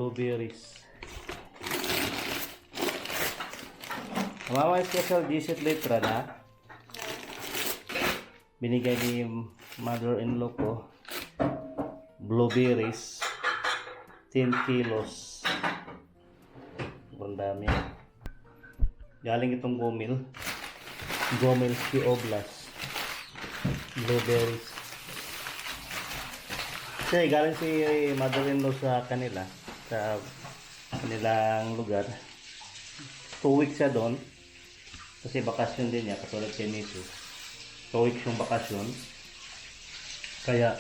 blueberries. Mama special G-set litra na. Binigay ni mother-in-law ko. Blueberries. 10 kilos. Sobrang dami. Galing itong Gomel. Gomel Ski Oblast. Blueberries. Kasi galing si mother-in-law sa kanila. Sa kanilang lugar. 2 weeks siya doon. Kasi bakasyon din niya, katulad kay Niso. 2 weeks yung bakasyon. Kaya,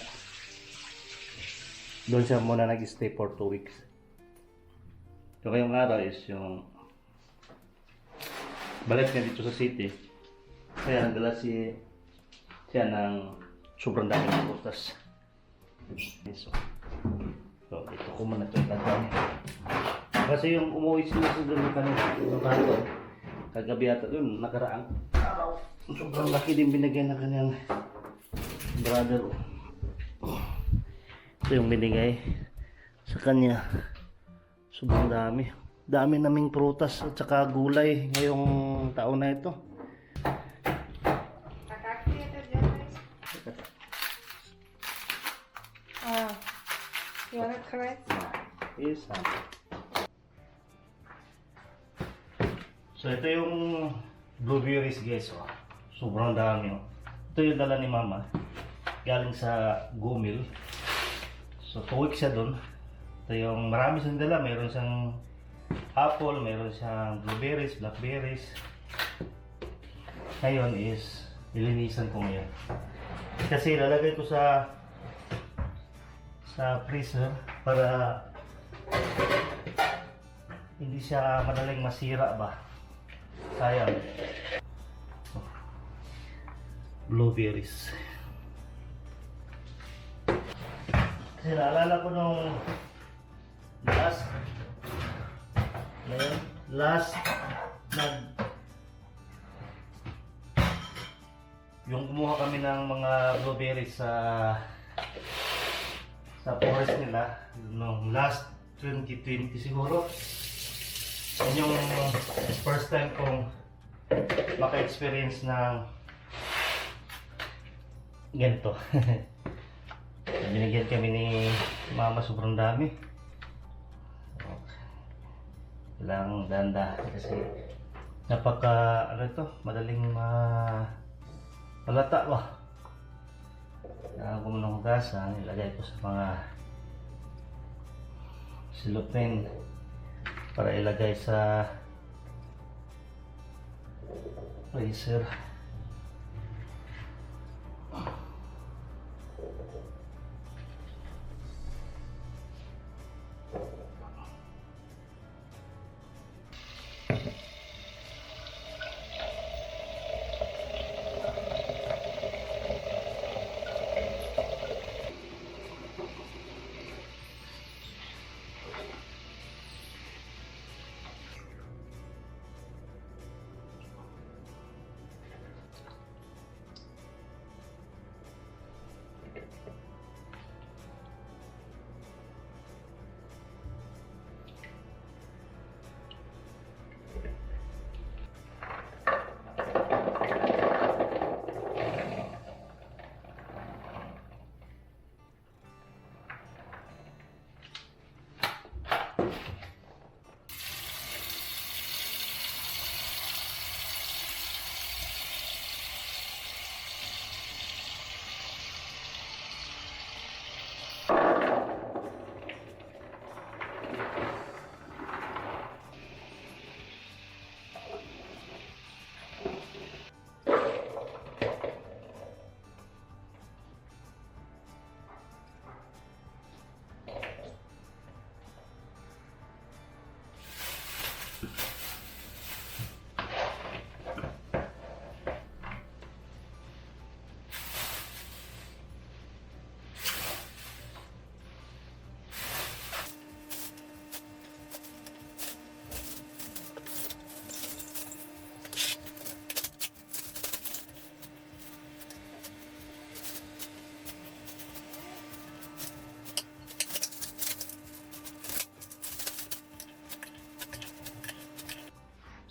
doon siya muna nag-stay for 2 weeks. So, ngayong araw is yung balik niya dito sa city. Kaya, nagdala siya ng sobrang daming prutas. So, ito ko muna ito yung kasi yung umuwi sila sa doon kanina, yung kahapon, kagabi ata doon, nakaraang araw. Sobrang laki din binigay na kanyang brother. Ito yung binigay sa kanya. Sobrang dami. Dami naming prutas at saka gulay ngayong taon na ito. You wanna correct? Yes, so ito yung blueberries guys, oh. Sobrang dami, oh. Ito yung dala ni mama galing sa Gomel. So 2 weeks siya doon. Ito yung marami siyang dala. Mayroon siyang apple, mayroon siyang blueberries, blackberries. Ngayon is nilinisan ko ngayon kasi lalagay ko sa freezer para hindi siya madaling masira ba. Sayang. Blueberries. Kasi naalala ko nung yung kumuha kami ng mga blueberries sa forest nila noong last 2020 siguro. Yan yung first time kong maka-experience ng ganito. Binigyan kami ni mama, sobrang dami. Kailangang danda kasi napaka madaling malata ba. Kailangan ko muna hugasan, ilagay ko sa mga silupin para ilagay sa freezer.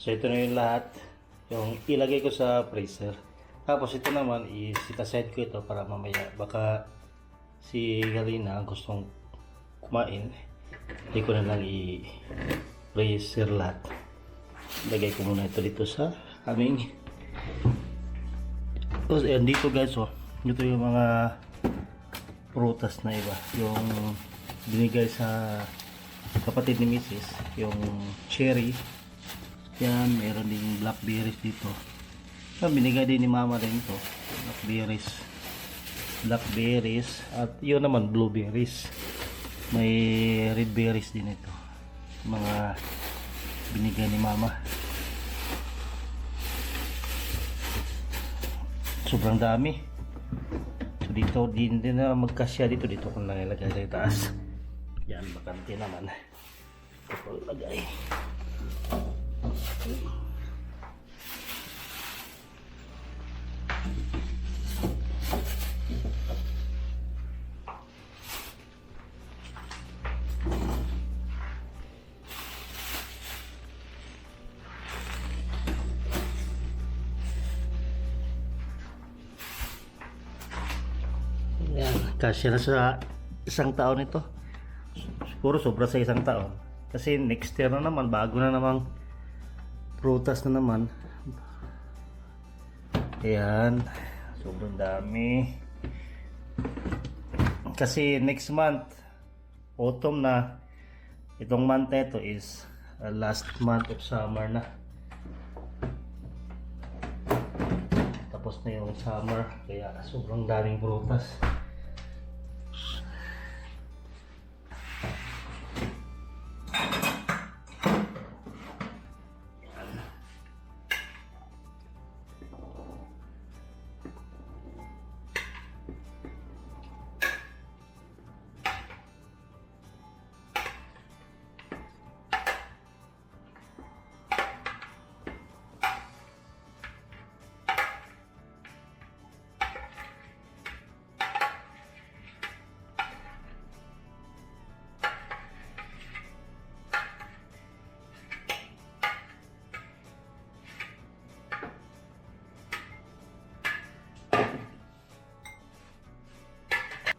So ito na yung lahat. Yung ilagay ko sa freezer. Tapos ito naman is itaset ko ito para mamaya baka si Galina gustong kumain. Hindi ko na lang i-freezer lahat. Lagay ko muna ito dito sa aming. Tapos ayan dito guys, oh. Ito yung mga prutas na iba. Yung binigay sa kapatid ni Mrs. Yung cherry. Yan, meron ding blackberries dito. Yan, binigay din ni Mama rin to. Blackberries. At yun naman, blueberries. May red berries din ito. Mga binigay ni Mama. Sobrang dami. So dito, din na magkasya dito. Dito ko lang ilagay sa itaas. Yan, bakante naman. Ito ko ilagay. Yan, kasya na sa isang taon ito. Siguro sobra sa isang taon. Kasi next year na naman, bago na namang prutas na naman. Ayan, sobrang dami. Kasi next month, autumn na. Itong month na ito is last month of summer na. Tapos na yung summer, kaya sobrang daming prutas.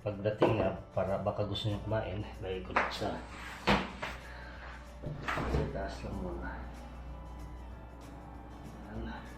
Pagdating na, para baka gusto nyo kumain, lagay ko lang sa taas lang muna. Ayan.